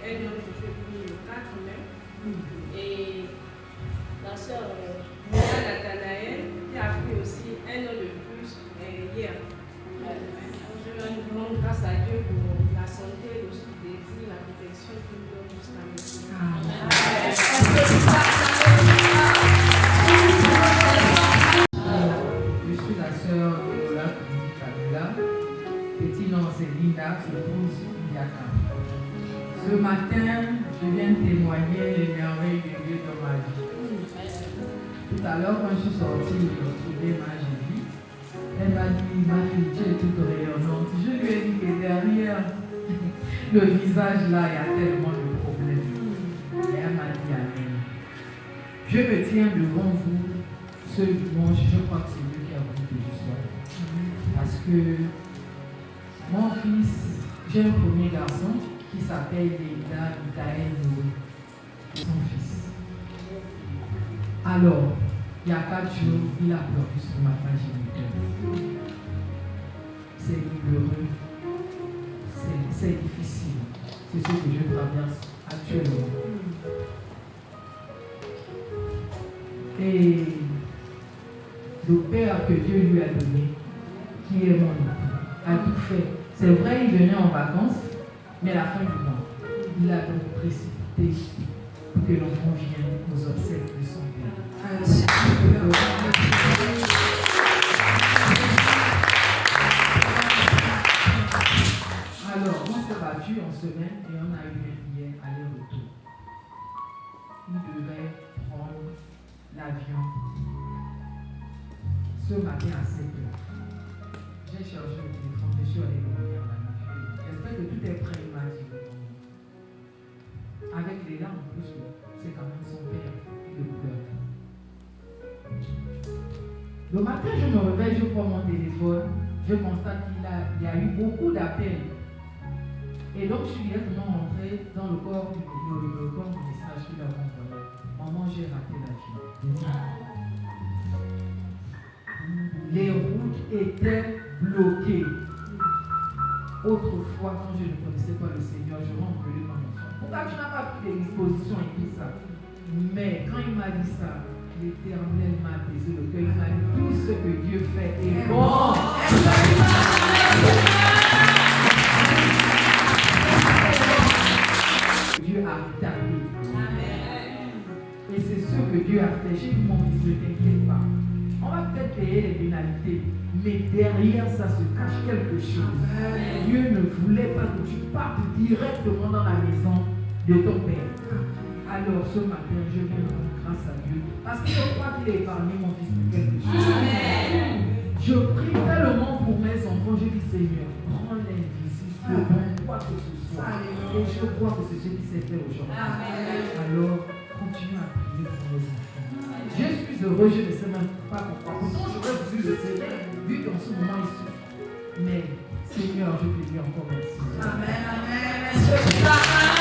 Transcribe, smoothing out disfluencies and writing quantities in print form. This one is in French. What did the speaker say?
un an de jeu le 4 mai. Et la sœur Mia Nathanaël qui a pris aussi un an de plus hier. Je rends grâce à Dieu pour la santé, le désir, la protection qu'il nous donne jusqu'à maintenant. Je suis la sœur de Lola Kabila. Petit nom c'est Linda, épouse Yaka. Ce matin, je viens témoigner les merveilles de Dieu dans ma vie. Tout à l'heure, quand je suis sortie retrouver ma Jésus, elle m'a dit, ma fille, tu es toute rayonnante. Je lui ai dit que derrière le visage là, il y a tellement de problèmes. Et elle m'a dit, amen. Je me tiens devant vous ce dimanche, je crois que c'est Dieu qui a voulu que je sois. Parce que mon fils, j'ai un premier garçon qui s'appelle Léda Michael Noé, son fils. Alors, il y a 4 jours, il a perdu son matin géniteur. C'est douloureux, c'est difficile. C'est ce que je traverse actuellement. Et le père que Dieu lui a donné, qui est mon époux, a tout fait. C'est vrai, il venait en vacances, mais à la fin du mois, il a donc précipité pour que l'enfant vienne aux obsèques de son père. Alors, on s'est battu en semaine et on a eu un billet aller-retour. Il devait prendre l'avion ce matin à 7 h. J'ai cherché le téléphone, je suis allé dormir à la nature. J'espère que tout est prêt, il m'a dit. Avec les larmes en plus, c'est quand même son père qui le pleure. Le matin, je me réveille, je prends mon téléphone, je constate qu'il y a eu beaucoup d'appels. Et donc, je suis directement rentré dans le corps du message qu'il a envoyé. Maman, j'ai raté l'avion. Les routes étaient bloquées. Autrefois, quand je ne connaissais pas le Seigneur, je m'engueulais comme enfant. Pourquoi tu n'as pas pris des dispositions et tout ça? Mais quand il m'a dit ça, l'Éternel m'a apaisé le cœur. Il m'a dit tout ce que Dieu fait est bon. Dieu a retardé. Et c'est ce que Dieu a fait. J'ai dit, mon fils, ne t'inquiète pas. On va peut-être payer les pénalités, mais derrière ça se cache quelque chose. Dieu ne voulait pas que tu partes directement dans la maison de ton père. Alors ce matin, je viens rendre grâce à Dieu, parce que je crois qu'il a épargné mon fils de quelque chose. Je prie tellement pour mes enfants, je dis Seigneur, prends l'invisible, quoi que ce soit. Et je crois que c'est ce qui s'est fait aujourd'hui. Alors, continue à prier pour mes enfants. Je suis heureux, je ne sais même pas pourquoi. Pourtant, j'aurais voulu le Seigneur, vu qu'en ce moment il souffre. Mais, Seigneur, je te dis encore merci. Amen, amen.